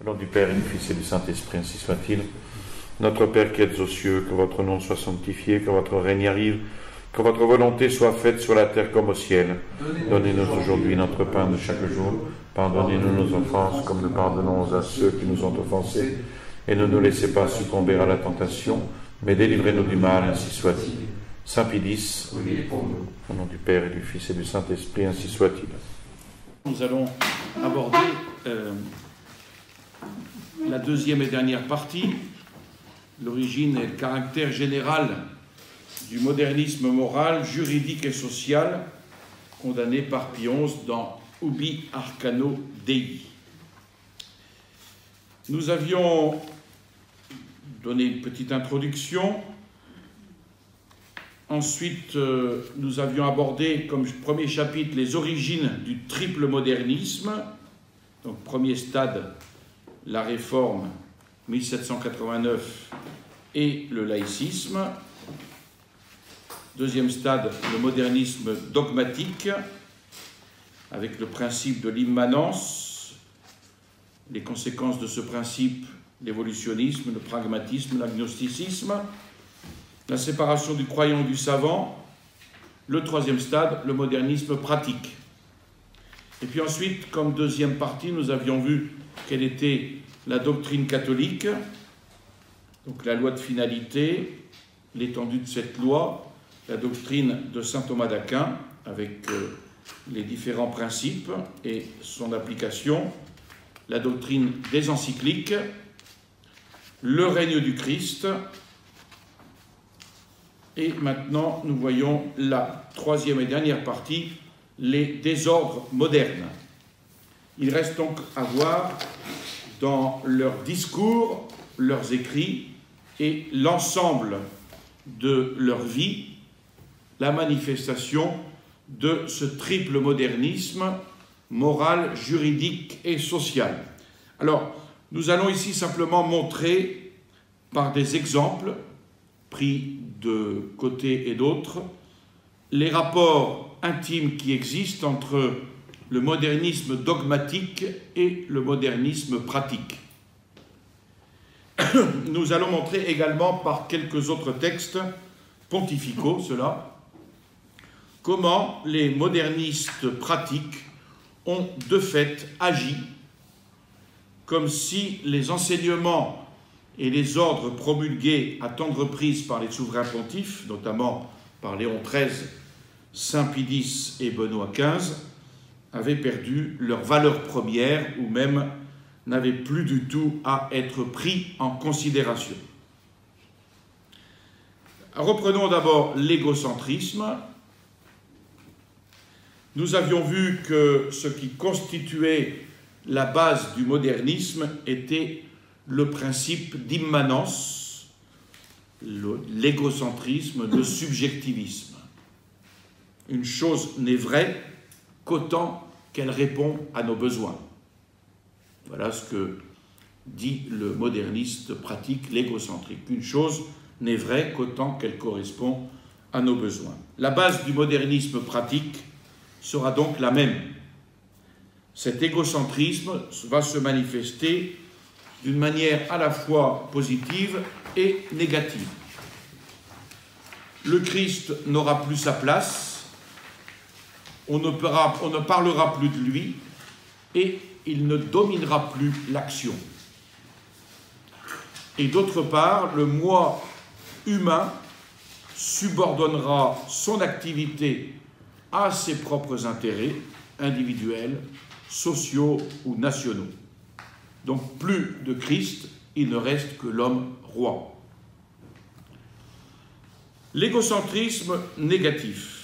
Au nom du Père et du Fils et du Saint-Esprit, ainsi soit-il. Notre Père qui êtes aux cieux, que votre nom soit sanctifié, que votre règne arrive, que votre volonté soit faite sur la terre comme au ciel. Donnez-nous aujourd'hui notre pain de chaque jour. Pardonnez-nous nos offenses, comme nous pardonnons à ceux qui nous ont offensés. Et ne nous laissez pas succomber à la tentation, mais délivrez-nous du mal, ainsi soit-il. Saint Pie-X, au nom du Père et du Fils et du Saint-Esprit, ainsi soit-il. Nous allons aborder la deuxième et dernière partie, l'origine et le caractère général du modernisme moral, juridique et social, condamné par Pie XI dans Ubi Arcano Dei. Nous avions donné une petite introduction. Ensuite, nous avions abordé comme premier chapitre les origines du triple modernisme. Donc, premier stade, la réforme 1789 et le laïcisme. Deuxième stade, le modernisme dogmatique, avec le principe de l'immanence, les conséquences de ce principe, l'évolutionnisme, le pragmatisme, l'agnosticisme, la séparation du croyant et du savant. Le troisième stade, le modernisme pratique. Et puis ensuite, comme deuxième partie, nous avions vu quelle était la doctrine catholique, donc la loi de finalité, l'étendue de cette loi, la doctrine de saint Thomas d'Aquin, avec les différents principes et son application, la doctrine des encycliques, le règne du Christ. Et maintenant, nous voyons la troisième et dernière partie, les désordres modernes. Il reste donc à voir dans leurs discours, leurs écrits et l'ensemble de leur vie, la manifestation de ce triple modernisme moral, juridique et social. Alors, nous allons ici simplement montrer par des exemples pris de côté et d'autre les rapports intimes qui existent entre le modernisme dogmatique et le modernisme pratique. Nous allons montrer également par quelques autres textes pontificaux, comment les modernistes pratiques ont de fait agi comme si les enseignements et les ordres promulgués à tant de reprises par les souverains pontifes, notamment par Léon XIII, Saint Pie X et Benoît XV, avaient perdu leur valeur première ou même n'avaient plus du tout à être pris en considération. Reprenons d'abord l'égocentrisme. Nous avions vu que ce qui constituait la base du modernisme était le principe d'immanence, l'égocentrisme, le subjectivisme. Une chose n'est vraie qu'autant qu'elle répond à nos besoins. Voilà ce que dit le moderniste pratique, l'égocentrique. Une chose n'est vraie qu'autant qu'elle correspond à nos besoins. La base du modernisme pratique sera donc la même. Cet égocentrisme va se manifester d'une manière à la fois positive et négative. Le Christ n'aura plus sa place, on ne parlera plus de lui et il ne dominera plus l'action. Et d'autre part, le moi humain subordonnera son activité à ses propres intérêts individuels, sociaux ou nationaux. Donc plus de Christ, il ne reste que l'homme roi. L'égocentrisme négatif.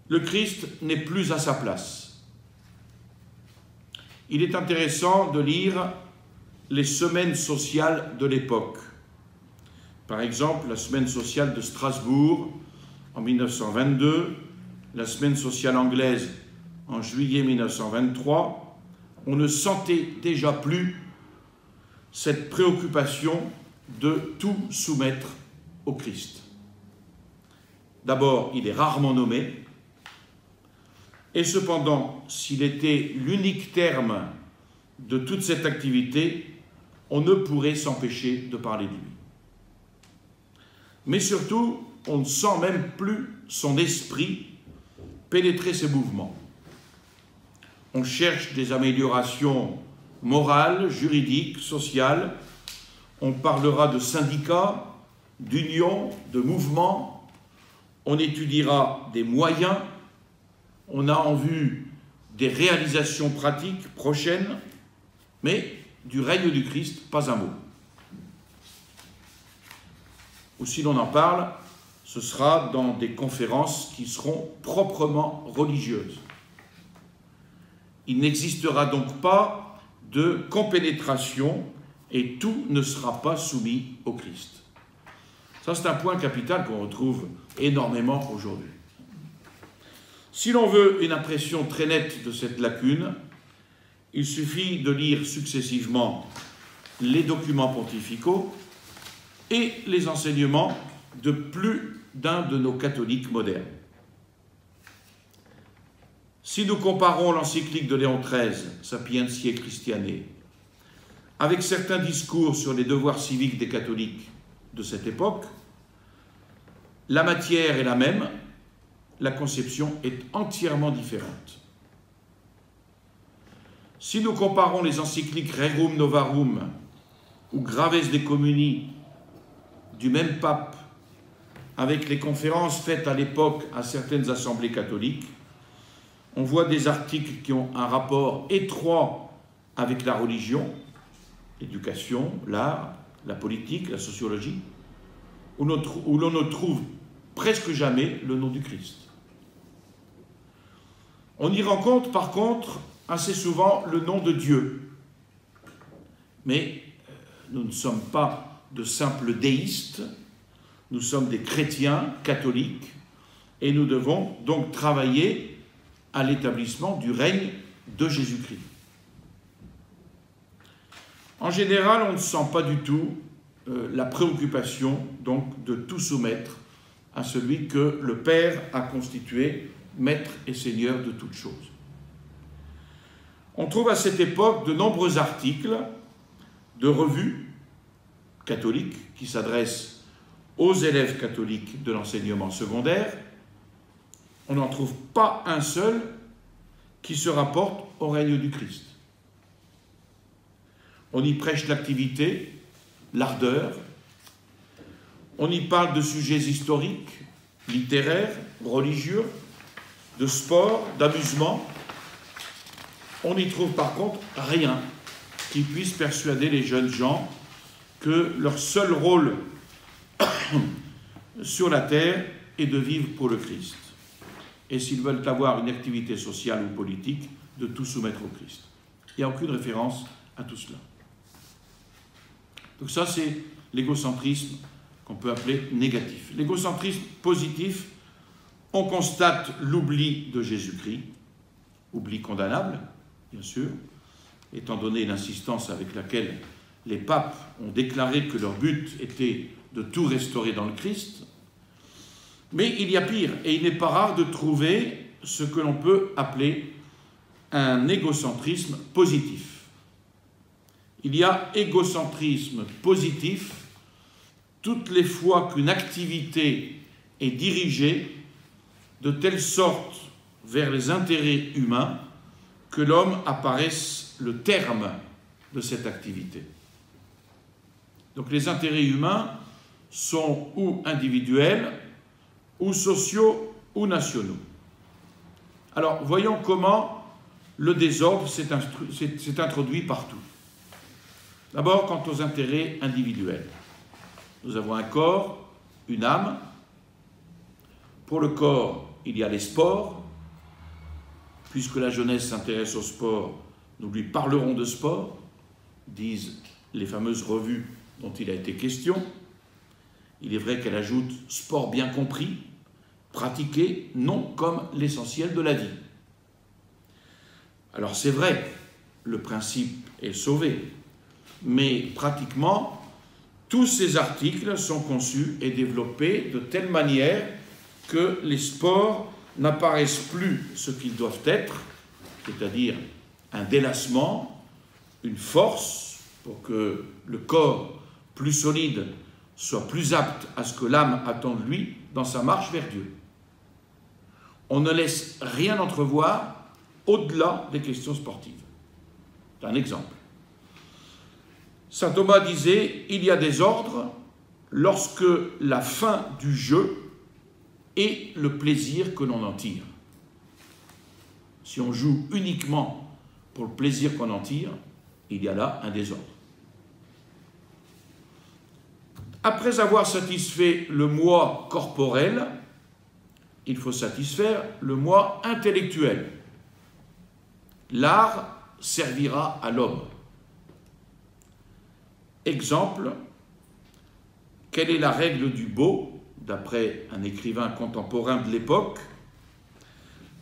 Le Christ n'est plus à sa place. Il est intéressant de lire les semaines sociales de l'époque. Par exemple, la semaine sociale de Strasbourg en 1922, la semaine sociale anglaise en juillet 1923, on ne sentait déjà plus cette préoccupation de tout soumettre au Christ. D'abord, il est rarement nommé, et cependant, s'il était l'unique terme de toute cette activité, on ne pourrait s'empêcher de parler de lui. Mais surtout, on ne sent même plus son esprit pénétrer ses mouvements. On cherche des améliorations morales, juridiques, sociales. On parlera de syndicats, d'unions, de mouvements. On étudiera des moyens. On a en vue des réalisations pratiques prochaines, mais du règne du Christ, pas un mot. Ou si l'on en parle, ce sera dans des conférences qui seront proprement religieuses. Il n'existera donc pas de compénétration et tout ne sera pas soumis au Christ. Ça, c'est un point capital qu'on retrouve énormément aujourd'hui. Si l'on veut une impression très nette de cette lacune, il suffit de lire successivement les documents pontificaux et les enseignements de plus d'un de nos catholiques modernes. Si nous comparons l'encyclique de Léon XIII, Sapientiae Christianae, avec certains discours sur les devoirs civiques des catholiques de cette époque, la matière est la même, la conception est entièrement différente. Si nous comparons les encycliques Rerum Novarum ou Graves de Communi du même pape avec les conférences faites à l'époque à certaines assemblées catholiques, on voit des articles qui ont un rapport étroit avec la religion, l'éducation, l'art, la politique, la sociologie, où l'on ne trouve presque jamais le nom du Christ. On y rencontre par contre assez souvent le nom de Dieu. Mais nous ne sommes pas de simples déistes, nous sommes des chrétiens catholiques et nous devons donc travailler à l'établissement du règne de Jésus-Christ. En général, on ne sent pas du tout la préoccupation donc de tout soumettre à celui que le Père a constitué maître et seigneur de toutes choses. On trouve à cette époque de nombreux articles de revues catholiques qui s'adressent aux élèves catholiques de l'enseignement secondaire. On n'en trouve pas un seul qui se rapporte au règne du Christ. On y prêche l'activité, l'ardeur, on y parle de sujets historiques, littéraires, religieux, de sport, d'amusement. On n'y trouve par contre rien qui puisse persuader les jeunes gens que leur seul rôle sur la terre est de vivre pour le Christ. Et s'ils veulent avoir une activité sociale ou politique, de tout soumettre au Christ. Il n'y a aucune référence à tout cela. Donc ça, c'est l'égocentrisme qu'on peut appeler négatif. L'égocentrisme positif, on constate l'oubli de Jésus-Christ, oubli condamnable, bien sûr, étant donné l'insistance avec laquelle les papes ont déclaré que leur but était de tout restaurer dans le Christ. Mais il y a pire, et il n'est pas rare de trouver ce que l'on peut appeler un égocentrisme positif. Il y a égocentrisme positif toutes les fois qu'une activité est dirigée de telle sorte vers les intérêts humains que l'homme apparaisse le terme de cette activité. Donc les intérêts humains sont ou individuels, ou sociaux, ou nationaux. Alors voyons comment le désordre s'est introduit partout. D'abord, quant aux intérêts individuels. Nous avons un corps, une âme. Pour le corps, il y a les sports. Puisque la jeunesse s'intéresse au sport, nous lui parlerons de sport, disent les fameuses revues dont il a été question. Il est vrai qu'elle ajoute « sport bien compris, pratiqué, non comme l'essentiel de la vie ». Alors c'est vrai, le principe est sauvé, mais pratiquement, tous ces articles sont conçus et développés de telle manière que les sports n'apparaissent plus ce qu'ils doivent être, c'est-à-dire un délassement, une force pour que le corps plus solide soit plus apte à ce que l'âme attend de lui dans sa marche vers Dieu. On ne laisse rien entrevoir au-delà des questions sportives. C'est un exemple. Saint Thomas disait, il y a des ordres lorsque la fin du jeu est le plaisir que l'on en tire. Si on joue uniquement pour le plaisir qu'on en tire, il y a là un désordre. Après avoir satisfait le moi corporel, il faut satisfaire le moi intellectuel. L'art servira à l'homme. Exemple, quelle est la règle du beau, d'après un écrivain contemporain de l'époque?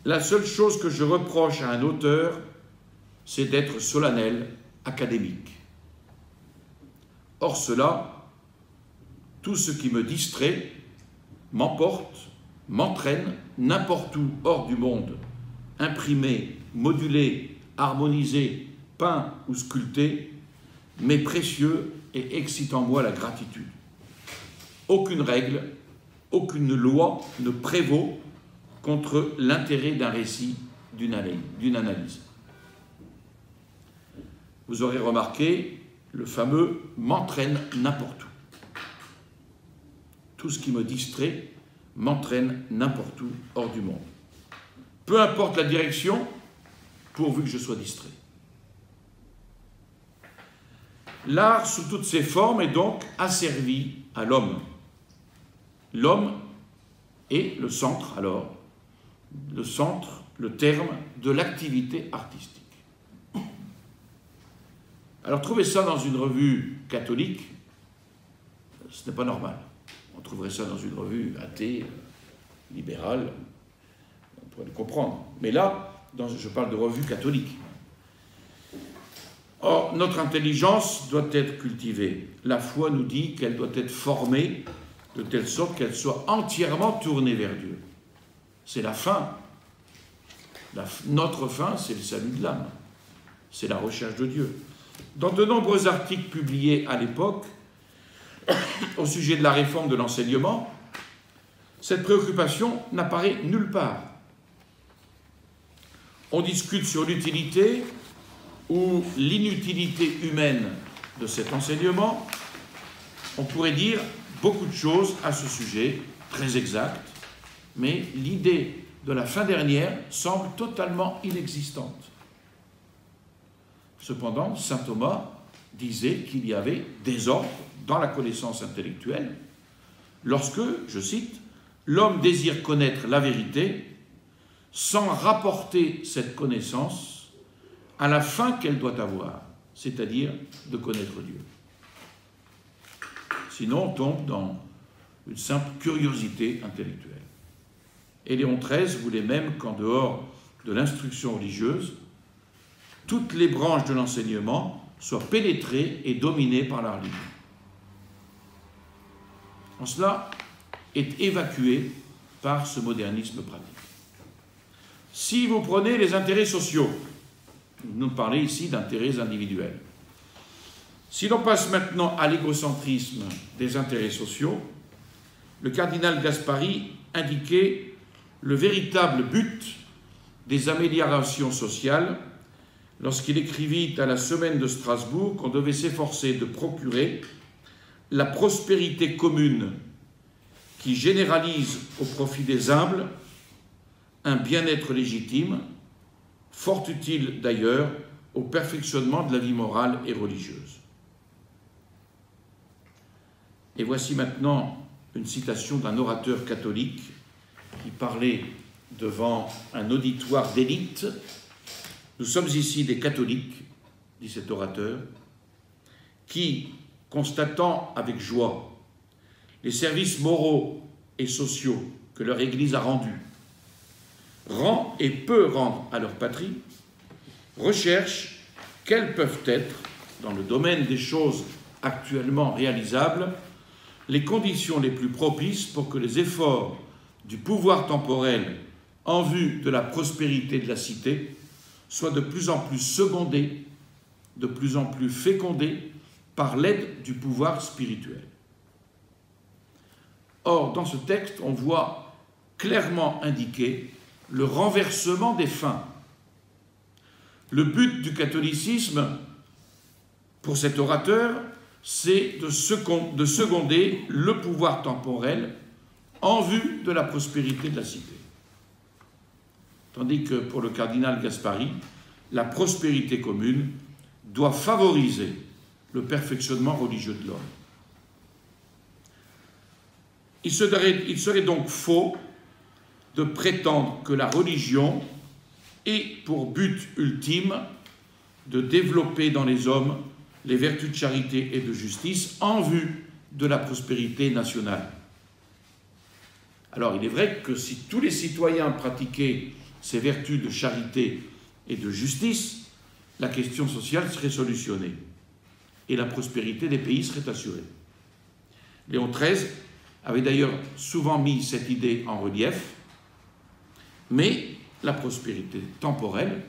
La seule chose que je reproche à un auteur, c'est d'être solennel, académique. Or cela, tout ce qui me distrait, m'emporte, m'entraîne n'importe où hors du monde, imprimé, modulé, harmonisé, peint ou sculpté, mais précieux et excite en moi la gratitude. Aucune règle, aucune loi ne prévaut contre l'intérêt d'un récit, d'une analyse. Vous aurez remarqué le fameux « m'entraîne n'importe où ». Tout ce qui me distrait m'entraîne n'importe où hors du monde. Peu importe la direction, pourvu que je sois distrait. L'art, sous toutes ses formes, est donc asservi à l'homme. L'homme est le centre, alors, le centre, le terme de l'activité artistique. Alors, trouver ça dans une revue catholique, ce n'est pas normal. On trouverait ça dans une revue athée, libérale, on pourrait le comprendre. Mais là, je parle de revue catholique. Or, notre intelligence doit être cultivée. La foi nous dit qu'elle doit être formée de telle sorte qu'elle soit entièrement tournée vers Dieu. C'est la fin. Notre fin, c'est le salut de l'âme. C'est la recherche de Dieu. Dans de nombreux articles publiés à l'époque, au sujet de la réforme de l'enseignement, cette préoccupation n'apparaît nulle part. On discute sur l'utilité ou l'inutilité humaine de cet enseignement. On pourrait dire beaucoup de choses à ce sujet, très exactes, mais l'idée de la fin dernière semble totalement inexistante. Cependant, saint Thomas disait qu'il y avait désordre dans la connaissance intellectuelle lorsque, je cite, « l'homme désire connaître la vérité sans rapporter cette connaissance à la fin qu'elle doit avoir, c'est-à-dire de connaître Dieu. » Sinon, on tombe dans une simple curiosité intellectuelle. Et Léon XIII voulait même qu'en dehors de l'instruction religieuse, toutes les branches de l'enseignement soient pénétrées et dominées par la religion. En cela est évacué par ce modernisme pratique. Si vous prenez les intérêts sociaux, nous parlons ici d'intérêts individuels. Si l'on passe maintenant à l'égocentrisme des intérêts sociaux, le cardinal Gaspari indiquait le véritable but des améliorations sociales lorsqu'il écrivit à la Semaine de Strasbourg qu'on devait s'efforcer de procurer la prospérité commune qui généralise au profit des humbles un bien-être légitime, fort utile d'ailleurs au perfectionnement de la vie morale et religieuse. Et voici maintenant une citation d'un orateur catholique qui parlait devant un auditoire d'élite. « Nous sommes ici des catholiques, dit cet orateur, qui, constatant avec joie les services moraux et sociaux que leur Église a rendus, rend et peut rendre à leur patrie, recherchent quelles peuvent être, dans le domaine des choses actuellement réalisables, les conditions les plus propices pour que les efforts du pouvoir temporel en vue de la prospérité de la cité soient de plus en plus secondés de plus en plus fécondée par l'aide du pouvoir spirituel. Or, dans ce texte, on voit clairement indiqué le renversement des fins. Le but du catholicisme, pour cet orateur, c'est de seconder le pouvoir temporel en vue de la prospérité de la cité. Tandis que pour le cardinal Gaspari, la prospérité commune doit favoriser le perfectionnement religieux de l'homme. Il serait donc faux de prétendre que la religion ait pour but ultime de développer dans les hommes les vertus de charité et de justice en vue de la prospérité nationale. Alors il est vrai que si tous les citoyens pratiquaient ces vertus de charité et de justice, la question sociale serait solutionnée et la prospérité des pays serait assurée. Léon XIII avait d'ailleurs souvent mis cette idée en relief, mais la prospérité temporelle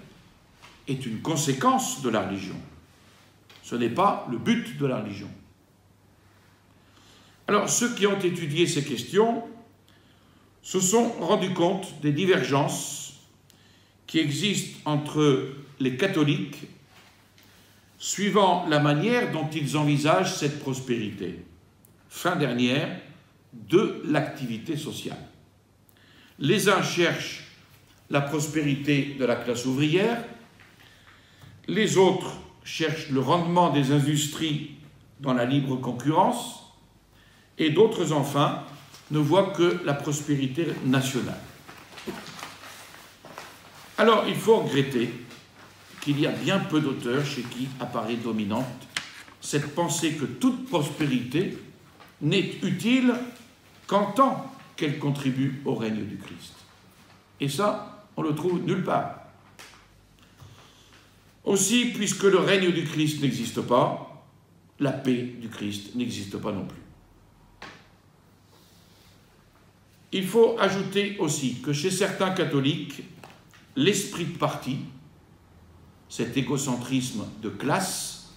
est une conséquence de la religion. Ce n'est pas le but de la religion. Alors, ceux qui ont étudié ces questions se sont rendus compte des divergences qui existent entre les catholiques suivant la manière dont ils envisagent cette prospérité, fin dernière de l'activité sociale. Les uns cherchent la prospérité de la classe ouvrière, les autres cherchent le rendement des industries dans la libre concurrence, et d'autres, enfin, ne voient que la prospérité nationale. Alors, il faut regretter qu'il y a bien peu d'auteurs chez qui apparaît dominante cette pensée que toute prospérité n'est utile qu'en tant qu'elle contribue au règne du Christ. Et ça, on le trouve nulle part. Aussi, puisque le règne du Christ n'existe pas, la paix du Christ n'existe pas non plus. Il faut ajouter aussi que chez certains catholiques, l'esprit de parti, cet égocentrisme de classe,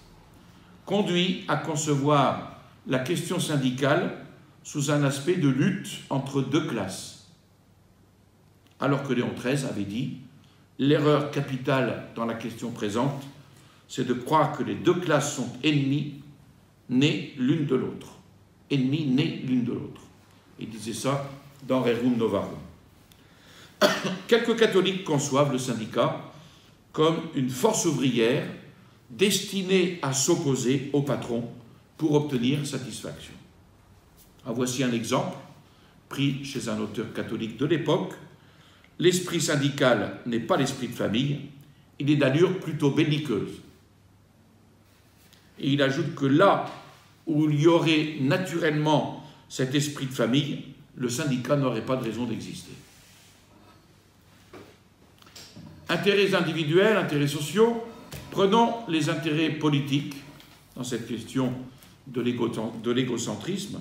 conduit à concevoir la question syndicale sous un aspect de lutte entre deux classes. Alors que Léon XIII avait dit « L'erreur capitale dans la question présente, c'est de croire que les deux classes sont ennemies, nées l'une de l'autre. » Ennemies nées l'une de l'autre. Il disait ça dans Rerum Novarum. Quelques catholiques conçoivent le syndicat comme une force ouvrière destinée à s'opposer au patron pour obtenir satisfaction. En voici un exemple pris chez un auteur catholique de l'époque. L'esprit syndical n'est pas l'esprit de famille, il est d'allure plutôt belliqueuse. Et il ajoute que là où il y aurait naturellement cet esprit de famille, le syndicat n'aurait pas de raison d'exister. Intérêts individuels, intérêts sociaux, prenons les intérêts politiques dans cette question de l'égocentrisme.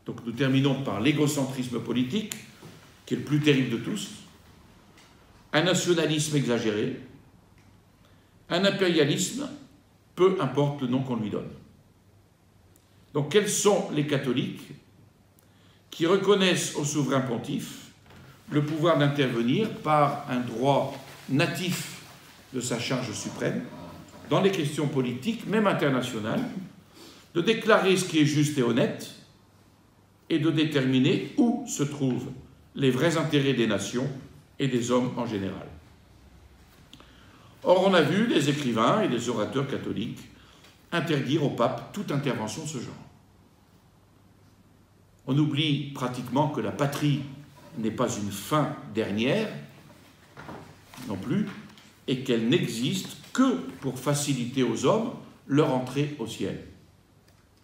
Donc nous terminons par l'égocentrisme politique, qui est le plus terrible de tous, un nationalisme exagéré, un impérialisme, peu importe le nom qu'on lui donne. Donc quels sont les catholiques qui reconnaissent au souverain pontife le pouvoir d'intervenir par un droit natif de sa charge suprême dans les questions politiques, même internationales, de déclarer ce qui est juste et honnête et de déterminer où se trouvent les vrais intérêts des nations et des hommes en général. Or, on a vu des écrivains et des orateurs catholiques interdire au pape toute intervention de ce genre. On oublie pratiquement que la patrie n'est pas une fin dernière, non plus, et qu'elle n'existe que pour faciliter aux hommes leur entrée au ciel.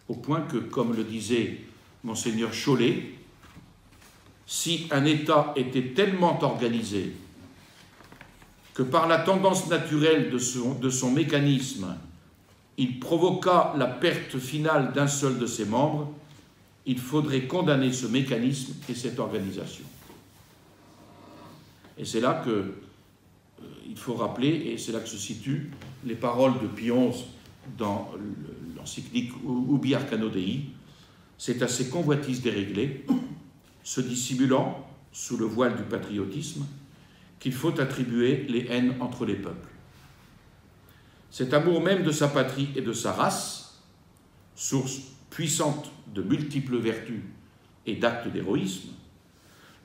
Au point que, comme le disait Monseigneur Chollet, si un État était tellement organisé que par la tendance naturelle de son mécanisme, il provoqua la perte finale d'un seul de ses membres, il faudrait condamner ce mécanisme et cette organisation. Et c'est là que il faut rappeler, et c'est là que se situent les paroles de Pie XI dans l'encyclique Ubi Arcano Dei, c'est à ces convoitises déréglées, se dissimulant sous le voile du patriotisme, qu'il faut attribuer les haines entre les peuples. Cet amour même de sa patrie et de sa race, source puissante de multiples vertus et d'actes d'héroïsme,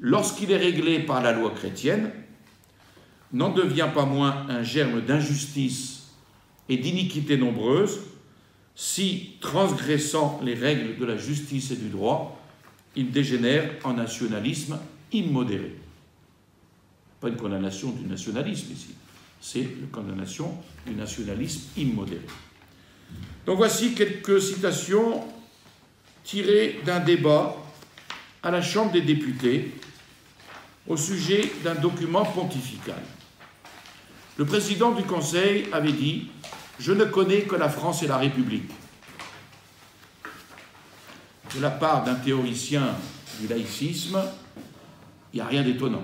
lorsqu'il est réglé par la loi chrétienne, n'en devient pas moins un germe d'injustice et d'iniquité nombreuse si, transgressant les règles de la justice et du droit, il dégénère en nationalisme immodéré. Pas une condamnation du nationalisme ici, c'est une condamnation du nationalisme immodéré. Donc voici quelques citations tirées d'un débat à la Chambre des députés au sujet d'un document pontifical. Le président du Conseil avait dit « Je ne connais que la France et la République ». De la part d'un théoricien du laïcisme, il n'y a rien d'étonnant.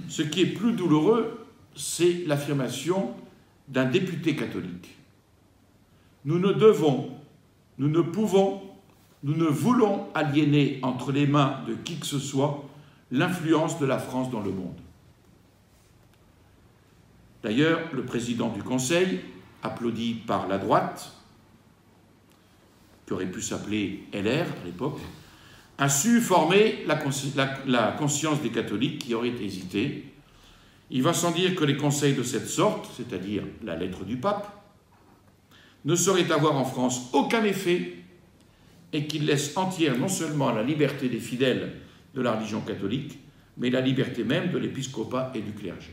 Ce qui est plus douloureux, c'est l'affirmation d'un député catholique. Nous ne devons, nous ne pouvons, nous ne voulons aliéner entre les mains de qui que ce soit l'influence de la France dans le monde. D'ailleurs, le président du Conseil, applaudi par la droite, qui aurait pu s'appeler LR à l'époque, a su former la conscience des catholiques qui auraient hésité. Il va sans dire que les conseils de cette sorte, c'est-à-dire la lettre du pape, ne sauraient avoir en France aucun effet et qu'ils laissent entière non seulement la liberté des fidèles de la religion catholique, mais la liberté même de l'épiscopat et du clergé.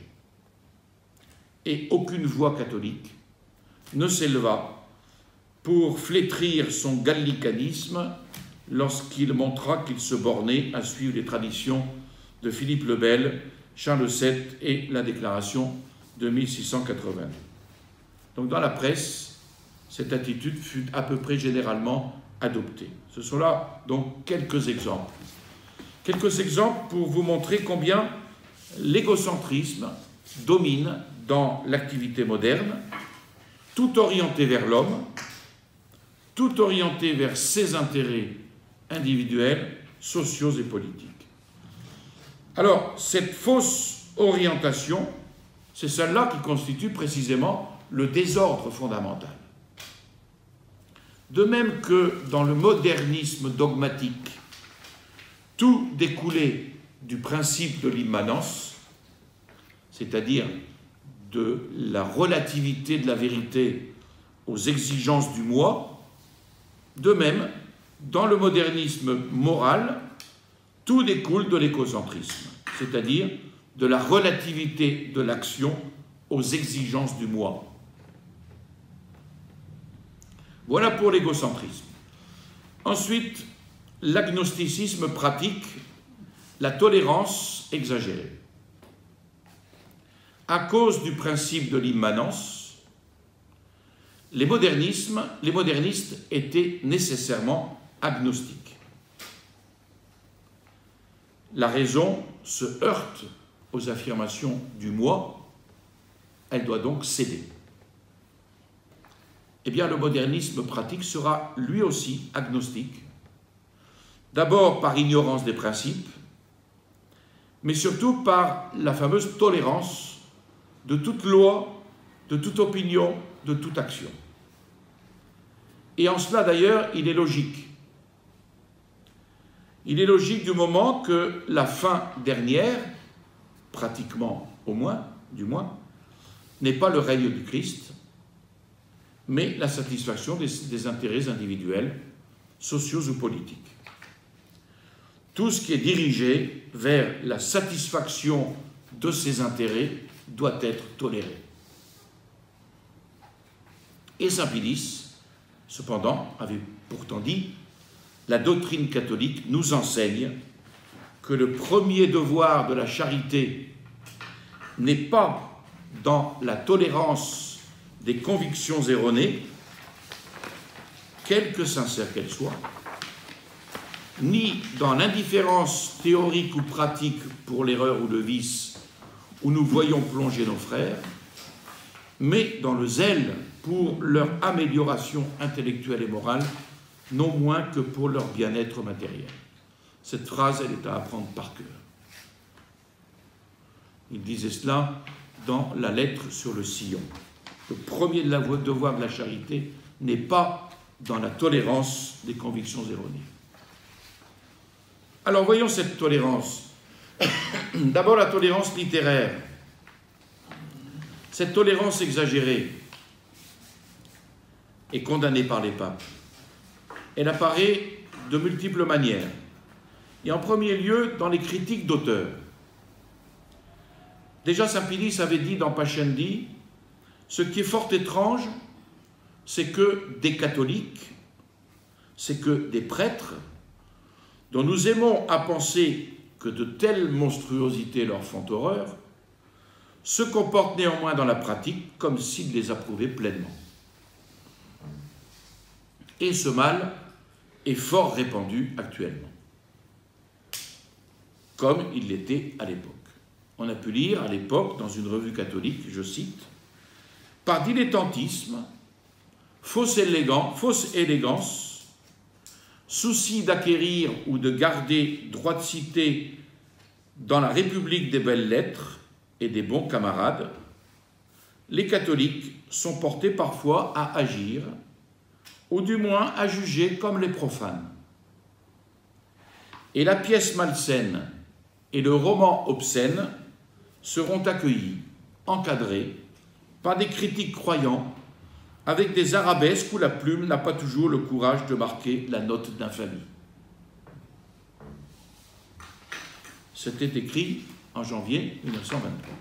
Et aucune voix catholique ne s'éleva pour flétrir son gallicanisme lorsqu'il montra qu'il se bornait à suivre les traditions de Philippe le Bel, Charles VII et la déclaration de 1680. Donc dans la presse, cette attitude fut à peu près généralement adoptée. Ce sont là donc quelques exemples. Quelques exemples pour vous montrer combien l'égocentrisme domine dans l'activité moderne, tout orienté vers l'homme, tout orienté vers ses intérêts individuels, sociaux et politiques. Alors, cette fausse orientation, c'est celle-là qui constitue précisément le désordre fondamental. De même que dans le modernisme dogmatique, tout découlait du principe de l'immanence, c'est-à-dire de la relativité de la vérité aux exigences du moi, de même, dans le modernisme moral, tout découle de l'écocentrisme, c'est-à-dire de la relativité de l'action aux exigences du moi. Voilà pour l'égocentrisme. Ensuite, l'agnosticisme pratique la tolérance exagérée. À cause du principe de l'immanence, les modernistes étaient nécessairement agnostiques. La raison se heurte aux affirmations du moi, elle doit donc céder. Eh bien, le modernisme pratique sera lui aussi agnostique, d'abord par ignorance des principes, mais surtout par la fameuse tolérance de toute loi, de toute opinion, de toute action. Et en cela, d'ailleurs, il est logique. Il est logique du moment que la fin dernière, pratiquement au moins, du moins, n'est pas le règne du Christ, mais la satisfaction des intérêts individuels, sociaux ou politiques. Tout ce qui est dirigé vers la satisfaction de ces intérêts doit être toléré. Et Saint Pie X, cependant, avait pourtant dit « La doctrine catholique nous enseigne que le premier devoir de la charité n'est pas dans la tolérance des convictions erronées, quelque sincères qu'elles soient, ni dans l'indifférence théorique ou pratique pour l'erreur ou le vice, où nous voyons plonger nos frères, mais dans le zèle pour leur amélioration intellectuelle et morale, non moins que pour leur bien-être matériel. Cette phrase, elle est à apprendre par cœur. Il disait cela dans la lettre sur le sillon. Le premier devoir de la charité n'est pas dans la tolérance des convictions erronées. Alors voyons cette tolérance. D'abord la tolérance littéraire. Cette tolérance exagérée est condamnée par les papes. Elle apparaît de multiples manières. Et en premier lieu, dans les critiques d'auteurs. Déjà, saint Pilice avait dit dans Pascendi, ce qui est fort étrange, c'est que des catholiques, c'est que des prêtres, dont nous aimons à penser que de telles monstruosités leur font horreur, se comportent néanmoins dans la pratique comme s'ils les approuvaient pleinement. Et ce mal est fort répandu actuellement, comme il l'était à l'époque. On a pu lire à l'époque, dans une revue catholique, je cite, « Par dilettantisme, fausse élégance, souci d'acquérir ou de garder droit de cité dans la République des belles lettres et des bons camarades, les catholiques sont portés parfois à agir, ou du moins à juger comme les profanes. Et la pièce malsaine et le roman obscène seront accueillis, encadrés, par des critiques croyants, avec des arabesques où la plume n'a pas toujours le courage de marquer la note d'infamie. » C'était écrit en janvier 1923.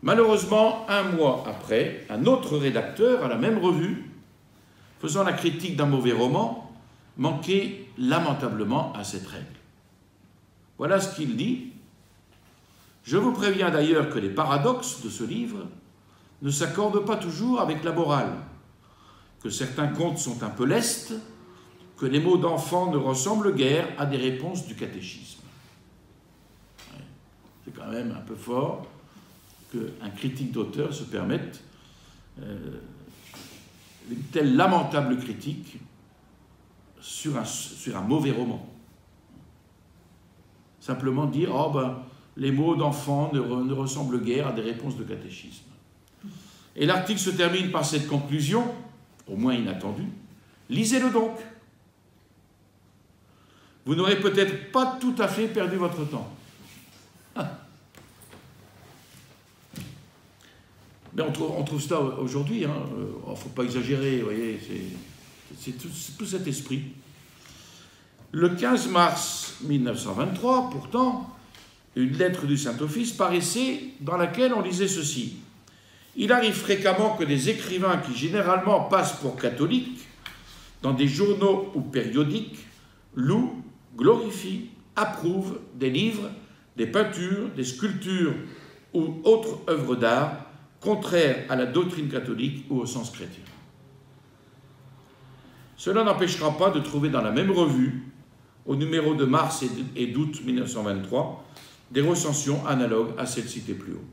Malheureusement, un mois après, un autre rédacteur à la même revue, faisant la critique d'un mauvais roman, manquait lamentablement à cette règle. Voilà ce qu'il dit. « Je vous préviens d'ailleurs que les paradoxes de ce livre ne s'accordent pas toujours avec la morale, que certains contes sont un peu lestes, que les mots d'enfants ne ressemblent guère à des réponses du catéchisme. » C'est quand même un peu fort qu'un critique d'auteur se permette une telle lamentable critique sur un mauvais roman. Simplement dire « Oh ben, les mots d'enfants ne ressemblent guère à des réponses de catéchisme. » Et l'article se termine par cette conclusion, au moins inattendue. « Lisez-le donc. Vous n'aurez peut-être pas tout à fait perdu votre temps. » Mais on trouve ça aujourd'hui, hein. Il ne faut pas exagérer, vous voyez, c'est tout cet esprit. Le 15 mars 1923, pourtant, une lettre du Saint-Office paraissait dans laquelle on lisait ceci. « Il arrive fréquemment que des écrivains qui généralement passent pour catholiques, dans des journaux ou périodiques, louent, glorifient, approuvent des livres, des peintures, des sculptures ou autres œuvres d'art contraires à la doctrine catholique ou au sens chrétien. Cela n'empêchera pas de trouver dans la même revue, au numéro de mars et d'août 1923, des recensions analogues à celles citées plus haut.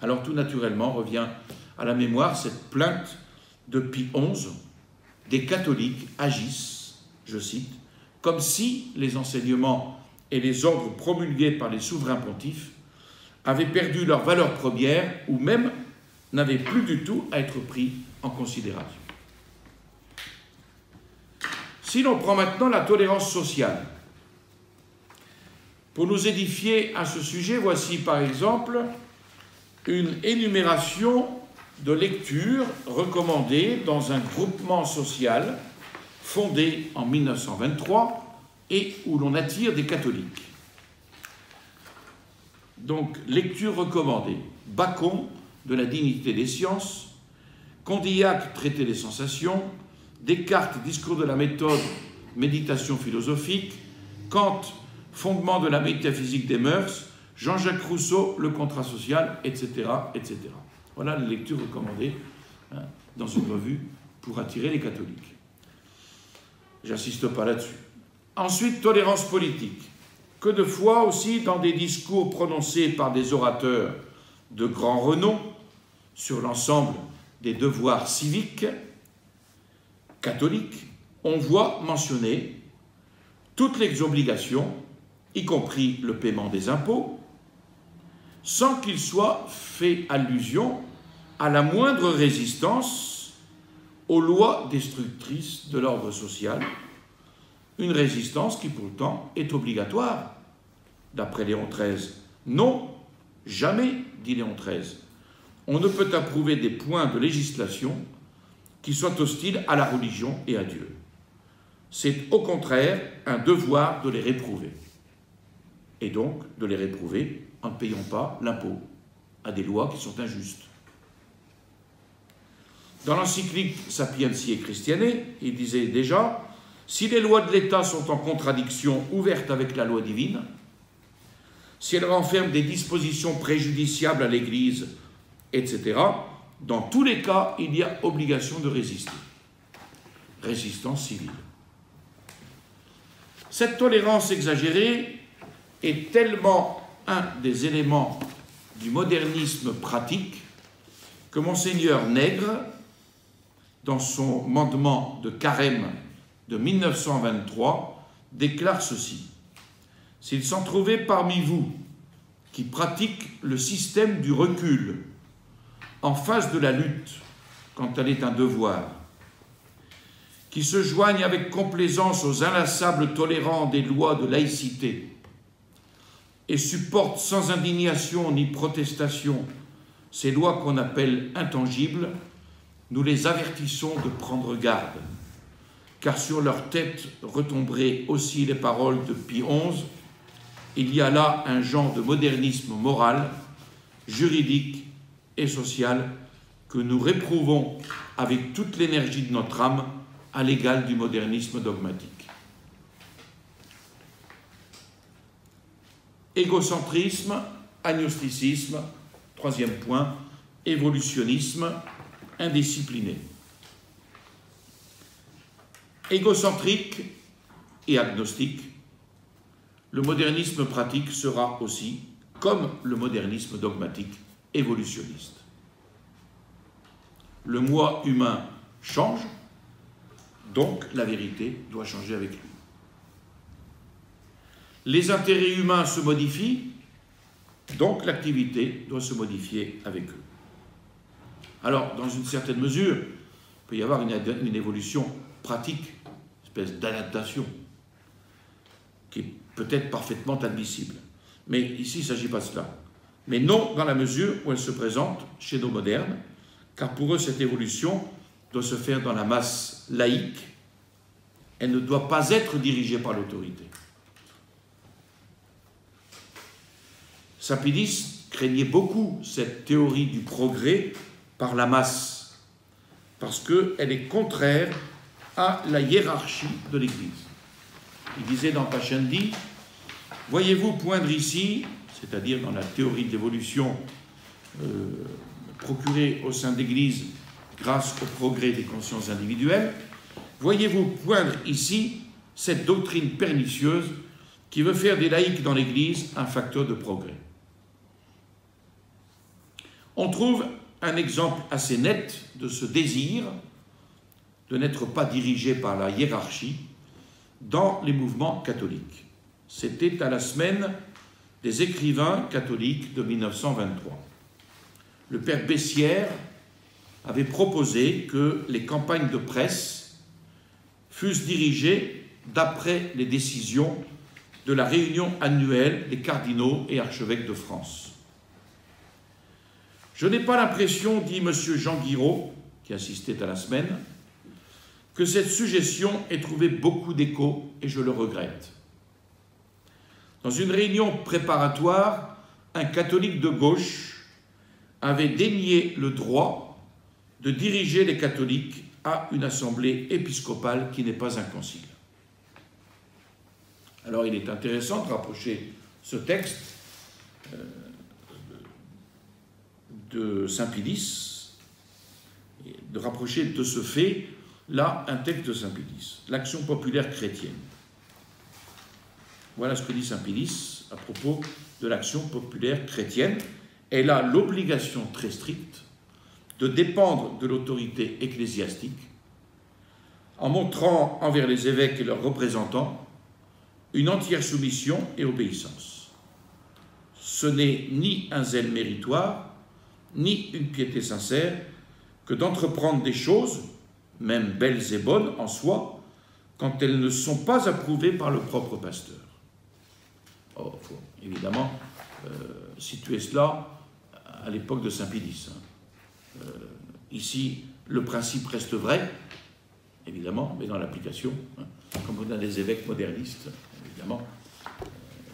Alors tout naturellement revient à la mémoire cette plainte de Pie XI, des catholiques agissent, je cite, comme si les enseignements et les ordres promulgués par les souverains pontifes avaient perdu leur valeur première ou même n'avaient plus du tout à être pris en considération. Si l'on prend maintenant la tolérance sociale, pour nous édifier à ce sujet, voici par exemple une énumération de lectures recommandées dans un groupement social fondé en 1923 et où l'on attire des catholiques. Donc, lecture recommandée. Bacon, de la dignité des sciences, Condillac, traité des sensations, Descartes, discours de la méthode, méditation philosophique, Kant, fondement de la métaphysique des mœurs, Jean-Jacques Rousseau, le contrat social, etc., etc. Voilà les lectures recommandées dans une revue pour attirer les catholiques. J'insiste pas là-dessus. Ensuite, tolérance politique. que de fois aussi dans des discours prononcés par des orateurs de grand renom sur l'ensemble des devoirs civiques catholiques, on voit mentionner toutes les obligations, y compris le paiement des impôts, sans qu'il soit fait allusion à la moindre résistance aux lois destructrices de l'ordre social, une résistance qui pourtant est obligatoire, d'après Léon XIII. Non, jamais, dit Léon XIII, on ne peut approuver des points de législation qui soient hostiles à la religion et à Dieu. C'est au contraire un devoir de les réprouver, et donc de les réprouver en ne payant pas l'impôt à des lois qui sont injustes. Dans l'encyclique Sapientiae Christianae, il disait déjà « Si les lois de l'État sont en contradiction ouverte avec la loi divine, si elles renferment des dispositions préjudiciables à l'Église, etc., dans tous les cas, il y a obligation de résister. Résistance civile. » Cette tolérance exagérée est tellement un des éléments du modernisme pratique que Monseigneur Nègre, dans son mandement de carême de 1923, déclare ceci. « S'il s'en trouvait parmi vous qui pratiquent le système du recul en face de la lutte quand elle est un devoir, qui se joignent avec complaisance aux inlassables tolérants des lois de laïcité et supportent sans indignation ni protestation ces lois qu'on appelle intangibles, nous les avertissons de prendre garde, car sur leur tête retomberaient aussi les paroles de Pie XI. Il y a là un genre de modernisme moral, juridique et social que nous réprouvons avec toute l'énergie de notre âme à l'égal du modernisme dogmatique. Égocentrisme, agnosticisme, troisième point, évolutionnisme indiscipliné. Égocentrique et agnostique, le modernisme pratique sera aussi, comme le modernisme dogmatique, évolutionniste. Le moi humain change, donc la vérité doit changer avec lui. Les intérêts humains se modifient, donc l'activité doit se modifier avec eux. Alors, dans une certaine mesure, il peut y avoir une évolution pratique, une espèce d'adaptation, qui est peut-être parfaitement admissible. Mais ici, il ne s'agit pas de cela. Mais non dans la mesure où elle se présente chez nos modernes, car pour eux, cette évolution doit se faire dans la masse laïque. Elle ne doit pas être dirigée par l'autorité. Sapidis craignait beaucoup cette théorie du progrès par la masse, parce qu'elle est contraire à la hiérarchie de l'Église. Il disait dans Pascendi, « Voyez-vous poindre ici, c'est-à-dire dans la théorie de l'évolution procurée au sein de l'Église grâce au progrès des consciences individuelles, voyez-vous poindre ici cette doctrine pernicieuse qui veut faire des laïcs dans l'Église un facteur de progrès. » On trouve un exemple assez net de ce désir de n'être pas dirigé par la hiérarchie dans les mouvements catholiques. C'était à la semaine des écrivains catholiques de 1923. Le père Bessières avait proposé que les campagnes de presse fussent dirigées d'après les décisions de la réunion annuelle des cardinaux et archevêques de France. Je n'ai pas l'impression, dit M. Jean Guiraud, qui assistait à la semaine, que cette suggestion ait trouvé beaucoup d'écho, et je le regrette. Dans une réunion préparatoire, un catholique de gauche avait dénié le droit de diriger les catholiques à une assemblée épiscopale qui n'est pas un concile. Alors il est intéressant de rapprocher ce texte de Saint-Pilice, de rapprocher de ce fait, là, un texte de Saint-Pilice, l'action populaire chrétienne. Voilà ce que dit saint Pilice à propos de l'action populaire chrétienne. Elle a l'obligation très stricte de dépendre de l'autorité ecclésiastique en montrant envers les évêques et leurs représentants une entière soumission et obéissance. Ce n'est ni un zèle méritoire, ni une piété sincère que d'entreprendre des choses, même belles et bonnes en soi, quand elles ne sont pas approuvées par le propre pasteur. Oh, il faut évidemment situer cela à l'époque de saint Pilice. Ici, le principe reste vrai, évidemment, mais dans l'application, comme on a des évêques modernistes, évidemment,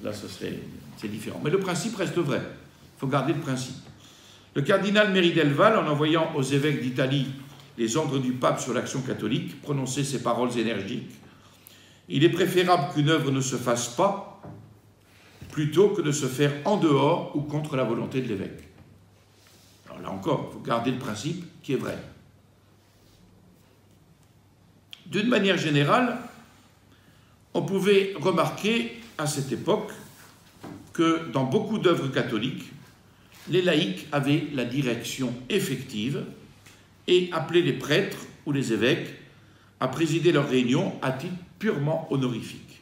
là, c'est différent. Mais le principe reste vrai. Il faut garder le principe. Le cardinal Méridelval, en envoyant aux évêques d'Italie les ordres du pape sur l'action catholique, prononçait ces paroles énergiques. Il est préférable qu'une œuvre ne se fasse pas plutôt que de se faire en dehors ou contre la volonté de l'évêque. Alors là encore, il faut garder le principe qui est vrai. D'une manière générale, on pouvait remarquer à cette époque que dans beaucoup d'œuvres catholiques, les laïcs avaient la direction effective et appelaient les prêtres ou les évêques à présider leurs réunions à titre purement honorifique.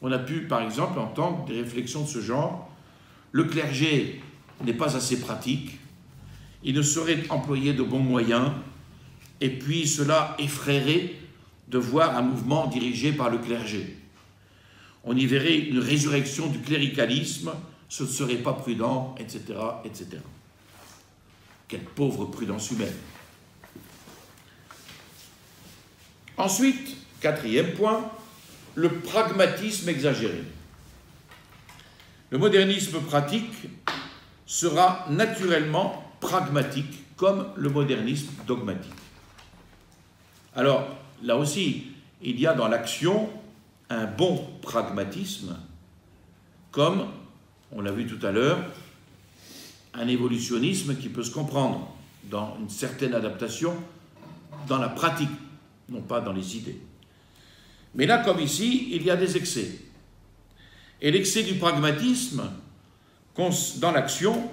On a pu, par exemple, entendre des réflexions de ce genre. Le clergé n'est pas assez pratique, il ne saurait employer de bons moyens, et puis cela effraierait de voir un mouvement dirigé par le clergé. On y verrait une résurrection du cléricalisme, ce ne serait pas prudent, etc., etc. Quelle pauvre prudence humaine. Ensuite, quatrième point, le pragmatisme exagéré. Le modernisme pratique sera naturellement pragmatique, comme le modernisme dogmatique. Alors, là aussi, il y a dans l'action un bon pragmatisme, comme, on l'a vu tout à l'heure, un évolutionnisme qui peut se comprendre dans une certaine adaptation dans la pratique, non pas dans les idées. Mais là, comme ici, il y a des excès. Et l'excès du pragmatisme, dans l'action,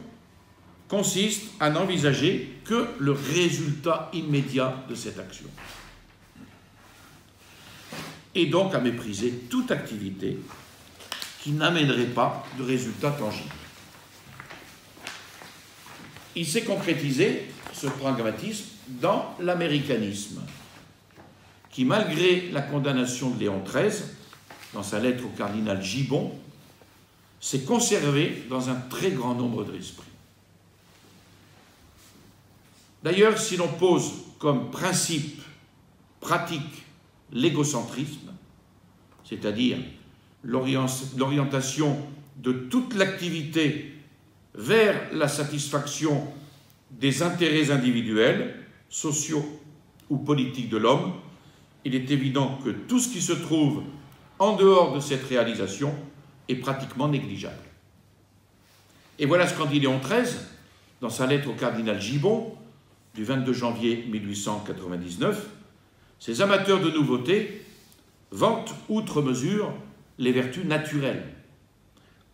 consiste à n'envisager que le résultat immédiat de cette action. Et donc à mépriser toute activité qui n'amènerait pas de résultat tangible. Il s'est concrétisé, ce pragmatisme, dans l'américanisme, qui, malgré la condamnation de Léon XIII, dans sa lettre au cardinal Gibbon, s'est conservé dans un très grand nombre d'esprits. D'ailleurs, si l'on pose comme principe pratique l'égocentrisme, c'est-à-dire l'orientation de toute l'activité vers la satisfaction des intérêts individuels, sociaux ou politiques de l'homme, il est évident que tout ce qui se trouve en dehors de cette réalisation est pratiquement négligeable. Et voilà ce qu'en dit Léon XIII dans sa lettre au cardinal Gibbon du 22 janvier 1899. Ces amateurs de nouveautés vantent outre mesure les vertus naturelles,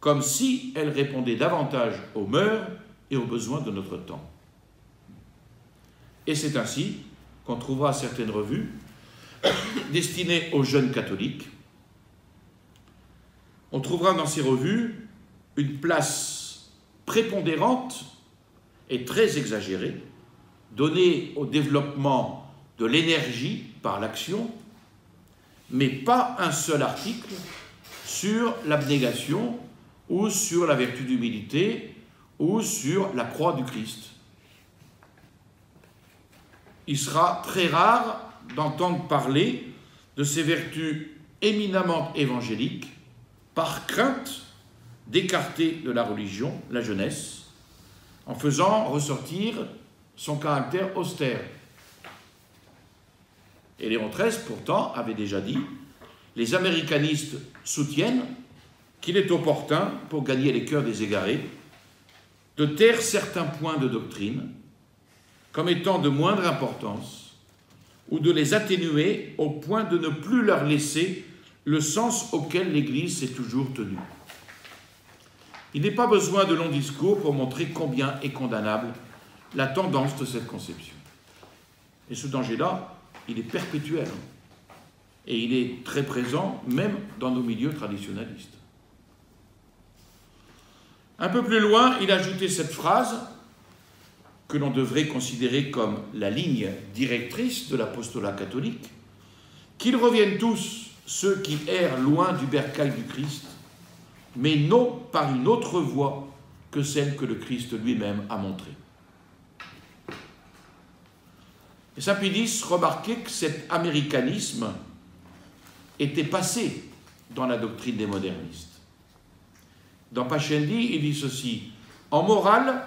comme si elles répondaient davantage aux mœurs et aux besoins de notre temps. Et c'est ainsi qu'on trouvera certaines revues destinées aux jeunes catholiques. On trouvera dans ces revues une place prépondérante et très exagérée donnée au développement de l'énergie par l'action, mais pas un seul article sur l'abnégation ou sur la vertu d'humilité ou sur la croix du Christ. Il sera très rare d'entendre parler de ces vertus éminemment évangéliques par crainte d'écarter de la religion la jeunesse, en faisant ressortir son caractère austère. Et Léon XIII, pourtant, avait déjà dit « Les américanistes soutiennent qu'il est opportun, pour gagner les cœurs des égarés, de taire certains points de doctrine comme étant de moindre importance ou de les atténuer au point de ne plus leur laisser le sens auquel l'Église s'est toujours tenue. Il n'est pas besoin de longs discours pour montrer combien est condamnable la tendance de cette conception. Et ce danger-là, il est perpétuel. Et il est très présent, même dans nos milieux traditionnalistes. Un peu plus loin, il ajoutait cette phrase que l'on devrait considérer comme la ligne directrice de l'apostolat catholique, qu'ils reviennent tous, ceux qui errent loin du bercail du Christ, mais non par une autre voie que celle que le Christ lui-même a montrée. Et saint Pie remarquait que cet américanisme était passé dans la doctrine des modernistes. Dans Pascendi, il dit ceci: en morale,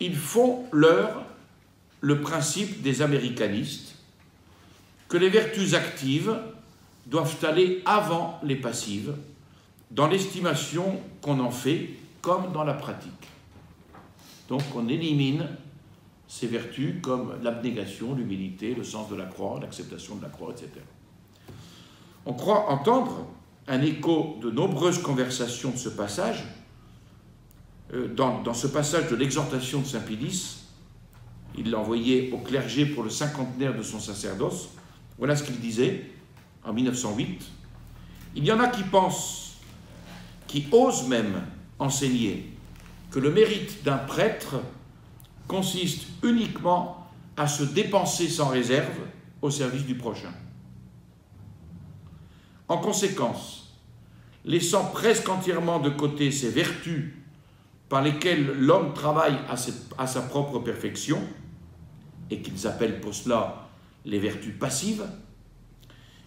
ils font leur le principe des américanistes, que les vertus actives doivent aller avant les passives, dans l'estimation qu'on en fait, comme dans la pratique. Donc on élimine ces vertus comme l'abnégation, l'humilité, le sens de la croix, l'acceptation de la croix, etc. On croit entendre un écho de nombreuses conversations de ce passage. Dans ce passage de l'exhortation de saint Pie, il l'a envoyé au clergé pour le cinquantenaire de son sacerdoce. Voilà ce qu'il disait en 1908. Il y en a qui pensent, qui osent même enseigner que le mérite d'un prêtre consiste uniquement à se dépenser sans réserve au service du prochain. En conséquence, laissant presque entièrement de côté ces vertus par lesquelles l'homme travaille à sa propre perfection, et qu'ils appellent pour cela les vertus passives,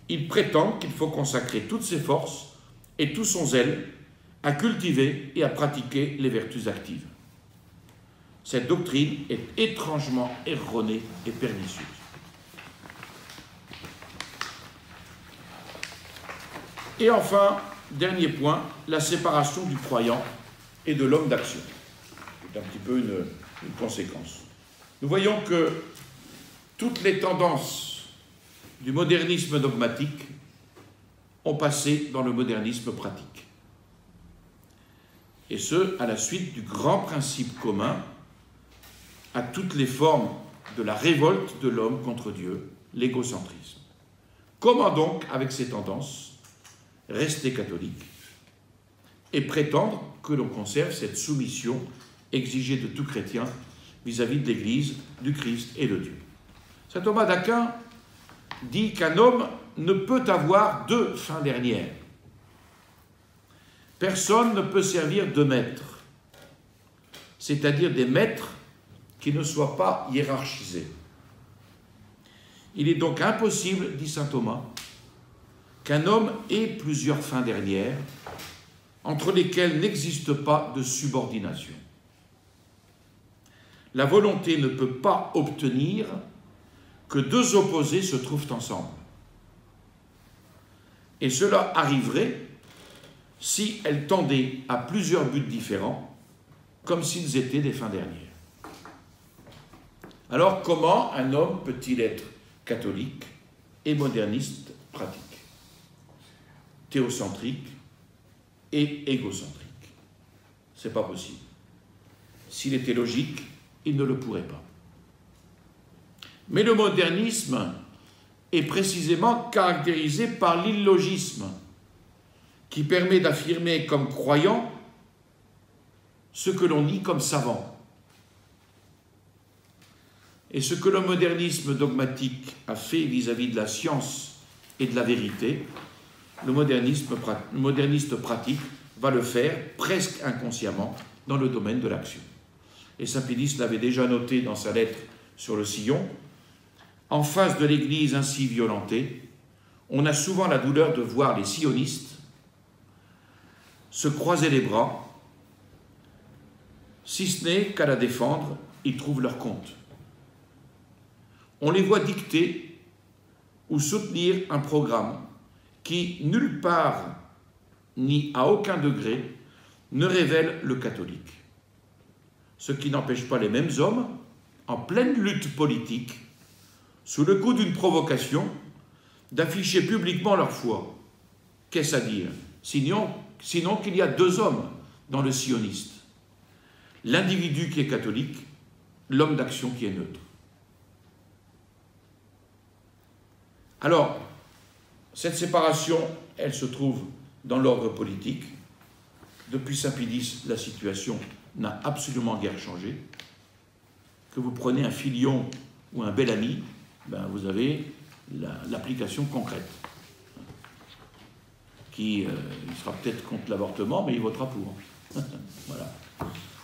il prétend qu'il faut consacrer toutes ses forces et tout son zèle à cultiver et à pratiquer les vertus actives. Cette doctrine est étrangement erronée et pernicieuse. Et enfin, dernier point, la séparation du croyant et de l'homme d'action. C'est un petit peu une conséquence. Nous voyons que toutes les tendances du modernisme dogmatique ont passé dans le modernisme pratique. Et ce, à la suite du grand principe commun à toutes les formes de la révolte de l'homme contre Dieu, l'égocentrisme. Comment donc, avec ces tendances, rester catholique et prétendre que l'on conserve cette soumission exigée de tout chrétien vis-à-vis de l'Église, du Christ et de Dieu? Saint Thomas d'Aquin dit qu'un homme ne peut avoir deux fins dernières. Personne ne peut servir de maître, c'est-à-dire des maîtres qui ne soient pas hiérarchisés. Il est donc impossible, dit saint Thomas, qu'un homme ait plusieurs fins dernières, entre lesquelles n'existe pas de subordination. La volonté ne peut pas obtenir que deux opposés se trouvent ensemble. Et cela arriverait si elles tendaient à plusieurs buts différents, comme s'ils étaient des fins dernières. Alors, comment un homme peut-il être catholique et moderniste pratique, théocentrique et égocentrique? C'est pas possible. S'il était logique, il ne le pourrait pas. Mais le modernisme est précisément caractérisé par l'illogisme, qui permet d'affirmer comme croyant ce que l'on nie comme savant. Et ce que le modernisme dogmatique a fait vis-à-vis de la science et de la vérité, le moderniste pratique va le faire presque inconsciemment dans le domaine de l'action. Et saint Pie l'avait déjà noté dans sa lettre sur le sillon. En face de l'Église ainsi violentée, on a souvent la douleur de voir les sionistes se croiser les bras, si ce n'est qu'à la défendre, ils trouvent leur compte. On les voit dicter ou soutenir un programme qui, nulle part ni à aucun degré, ne révèle le catholique. Ce qui n'empêche pas les mêmes hommes, en pleine lutte politique, sous le coup d'une provocation, d'afficher publiquement leur foi. qu'est-ce à dire? Sinon qu'il y a deux hommes dans le sioniste. L'individu qui est catholique, l'homme d'action qui est neutre. Alors, cette séparation, elle se trouve dans l'ordre politique. Depuis Saint-Pédis, la situation n'a absolument guère changé. Que vous prenez un filion ou un bel ami, ben vous avez l'application concrète. Il sera peut-être contre l'avortement, mais il votera pour. Voilà.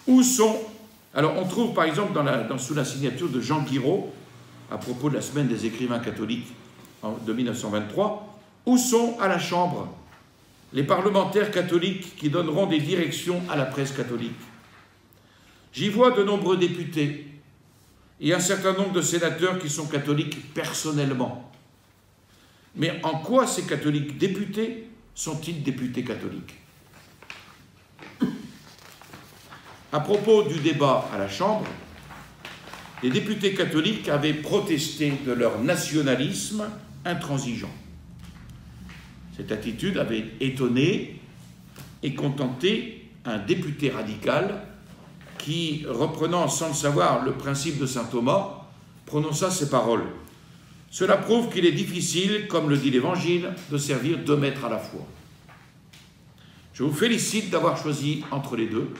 Où sont... Alors, on trouve, par exemple, sous la signature de Jean Guiraud, à propos de la semaine des écrivains catholiques de 1923, où sont, à la Chambre, les parlementaires catholiques qui donneront des directions à la presse catholique? J'y vois de nombreux députés et un certain nombre de sénateurs qui sont catholiques personnellement. Mais en quoi ces catholiques députés sont-ils députés catholiques? À propos du débat à la Chambre, les députés catholiques avaient protesté de leur nationalisme intransigeant. Cette attitude avait étonné et contenté un député radical qui, reprenant sans le savoir le principe de saint Thomas, prononça ces paroles. « Cela prouve qu'il est difficile, comme le dit l'Évangile, de servir deux maîtres à la fois. Je vous félicite d'avoir choisi entre les deux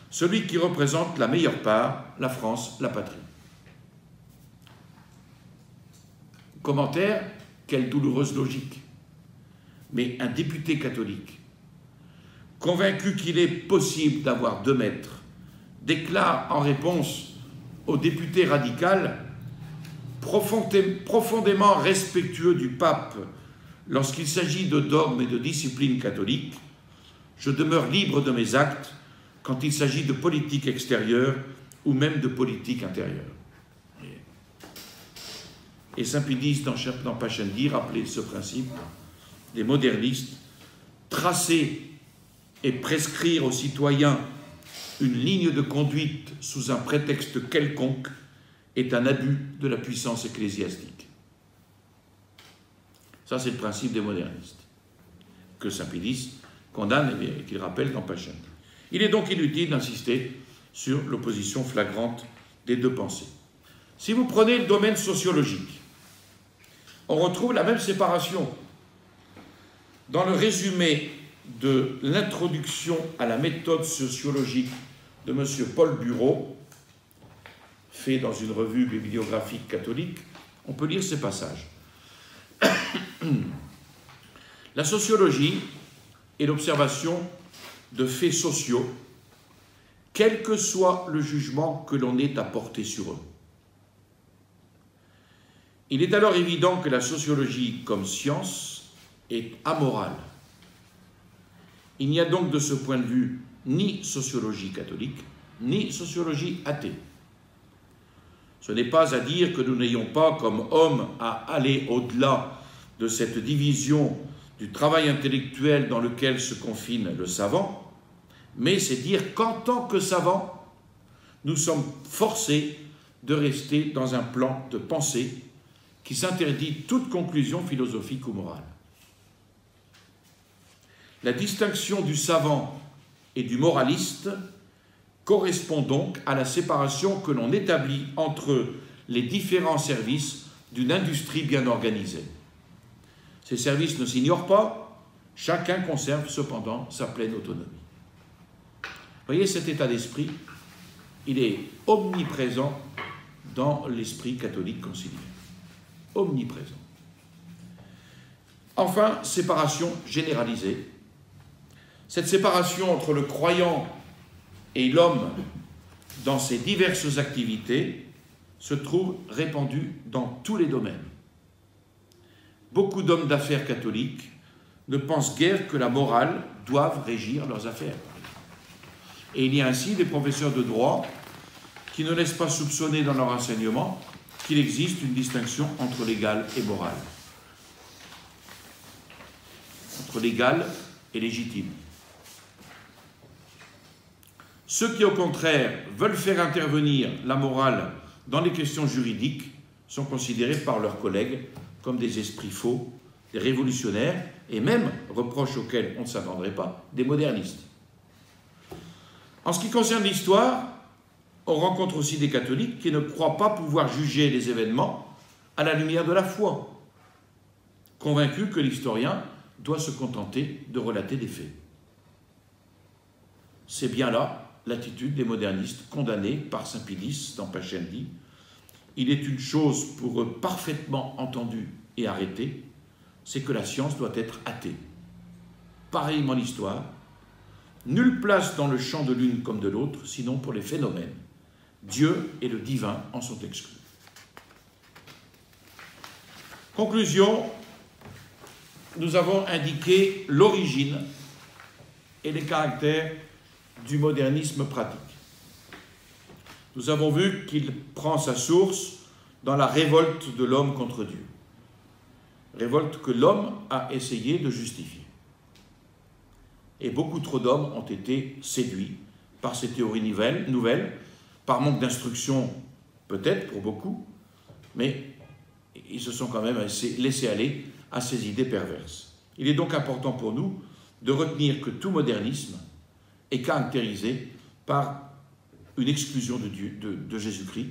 celui qui représente la meilleure part, la France, la patrie. » Commentaire, quelle douloureuse logique. Mais un député catholique, convaincu qu'il est possible d'avoir deux maîtres, déclare en réponse au député radical, profondément respectueux du pape lorsqu'il s'agit de dogmes et de discipline catholique, je demeure libre de mes actes quand il s'agit de politique extérieure ou même de politique intérieure. Et Saint-Pédis dans Pascendi rappelait ce principe. Les modernistes, tracer et prescrire aux citoyens une ligne de conduite sous un prétexte quelconque est un abus de la puissance ecclésiastique. Ça, c'est le principe des modernistes, que Saint-Pédis condamne et qu'il rappelle dans Pascendi. Il est donc inutile d'insister sur l'opposition flagrante des deux pensées. Si vous prenez le domaine sociologique, on retrouve la même séparation. Dans le résumé de l'introduction à la méthode sociologique de M. Paul Bureau, fait dans une revue bibliographique catholique, on peut lire ces passages. La sociologie est l'observation de faits sociaux, quel que soit le jugement que l'on ait à porter sur eux. Il est alors évident que la sociologie comme science est amorale. Il n'y a donc de ce point de vue ni sociologie catholique, ni sociologie athée. Ce n'est pas à dire que nous n'ayons pas comme hommes à aller au-delà de cette division du travail intellectuel dans lequel se confine le savant, mais c'est dire qu'en tant que savants, nous sommes forcés de rester dans un plan de pensée qui s'interdit toute conclusion philosophique ou morale. La distinction du savant et du moraliste correspond donc à la séparation que l'on établit entre les différents services d'une industrie bien organisée. Ces services ne s'ignorent pas, chacun conserve cependant sa pleine autonomie. Vous voyez, cet état d'esprit, il est omniprésent dans l'esprit catholique conciliaire. Omniprésent. Enfin, séparation généralisée. Cette séparation entre le croyant et l'homme dans ses diverses activités se trouve répandue dans tous les domaines. Beaucoup d'hommes d'affaires catholiques ne pensent guère que la morale doive régir leurs affaires. Et il y a ainsi des professeurs de droit qui ne laissent pas soupçonner dans leur enseignement qu'il existe une distinction entre légal et moral, entre légal et légitime. Ceux qui, au contraire, veulent faire intervenir la morale dans les questions juridiques sont considérés par leurs collègues comme des esprits faux, des révolutionnaires, et même, reproche auquel on ne s'attendrait pas, des modernistes. En ce qui concerne l'histoire, on rencontre aussi des catholiques qui ne croient pas pouvoir juger les événements à la lumière de la foi, convaincus que l'historien doit se contenter de relater des faits. C'est bien là l'attitude des modernistes condamnés par saint Pilice dans Pascendi. Il est une chose pour eux parfaitement entendue et arrêtée, c'est que la science doit être athée. Pareillement l'histoire, nulle place dans le champ de l'une comme de l'autre, sinon pour les phénomènes. Dieu et le divin en sont exclus. Conclusion, nous avons indiqué l'origine et les caractères du modernisme pratique. Nous avons vu qu'il prend sa source dans la révolte de l'homme contre Dieu. Révolte que l'homme a essayé de justifier. Et beaucoup trop d'hommes ont été séduits par ces théories nouvelles, par manque d'instruction peut-être pour beaucoup, mais ils se sont quand même laissés aller à ces idées perverses. Il est donc important pour nous de retenir que tout modernisme est caractérisé par une exclusion de Jésus-Christ,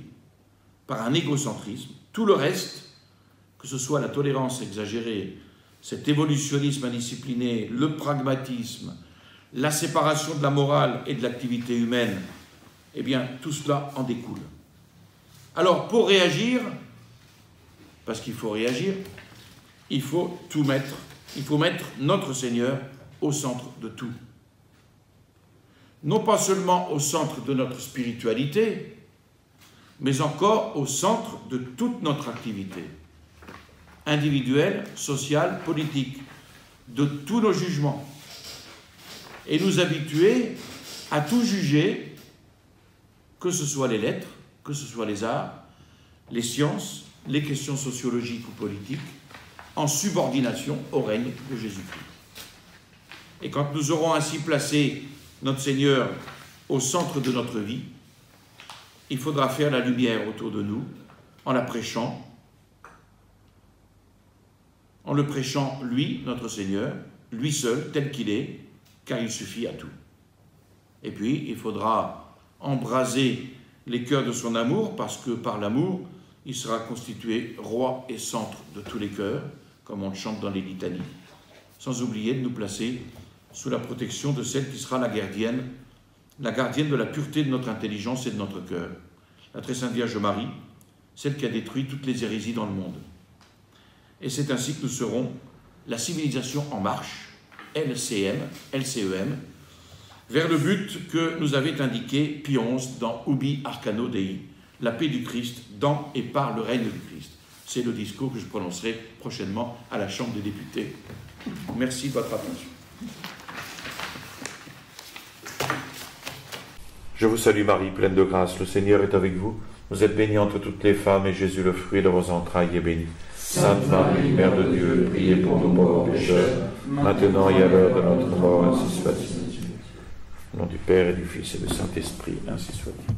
par un égocentrisme. Tout le reste, que ce soit la tolérance exagérée, cet évolutionnisme indiscipliné, le pragmatisme, la séparation de la morale et de l'activité humaine, eh bien, tout cela en découle. Alors, pour réagir, parce qu'il faut réagir, il faut tout mettre. Il faut mettre notre Seigneur au centre de tout. Non pas seulement au centre de notre spiritualité, mais encore au centre de toute notre activité, individuelle, sociale, politique, de tous nos jugements, et nous habituer à tout juger, que ce soit les lettres, que ce soit les arts, les sciences, les questions sociologiques ou politiques, en subordination au règne de Jésus-Christ. Et quand nous aurons ainsi placé notre Seigneur au centre de notre vie, il faudra faire la lumière autour de nous en la prêchant, en le prêchant, lui, notre Seigneur, lui seul, tel qu'il est, car il suffit à tout. Et puis, il faudra embraser les cœurs de son amour, parce que par l'amour, il sera constitué roi et centre de tous les cœurs, comme on le chante dans les litanies, sans oublier de nous placer sous la protection de celle qui sera la gardienne de la pureté de notre intelligence et de notre cœur, la très sainte Vierge Marie, celle qui a détruit toutes les hérésies dans le monde. Et c'est ainsi que nous serons la civilisation en marche, LCM, vers le but que nous avait indiqué Pie XI dans Ubi Arcano Dei, la paix du Christ dans et par le règne du Christ. C'est le discours que je prononcerai prochainement à la Chambre des députés. Merci de votre attention. Je vous salue Marie, pleine de grâce, le Seigneur est avec vous. Vous êtes bénie entre toutes les femmes, et Jésus, le fruit de vos entrailles, est béni. Sainte Marie, Mère de Dieu, priez pour nous pauvres pécheurs, maintenant et à l'heure de notre mort, ainsi soit-il. Au nom du Père et du Fils et du Saint-Esprit, ainsi soit-il.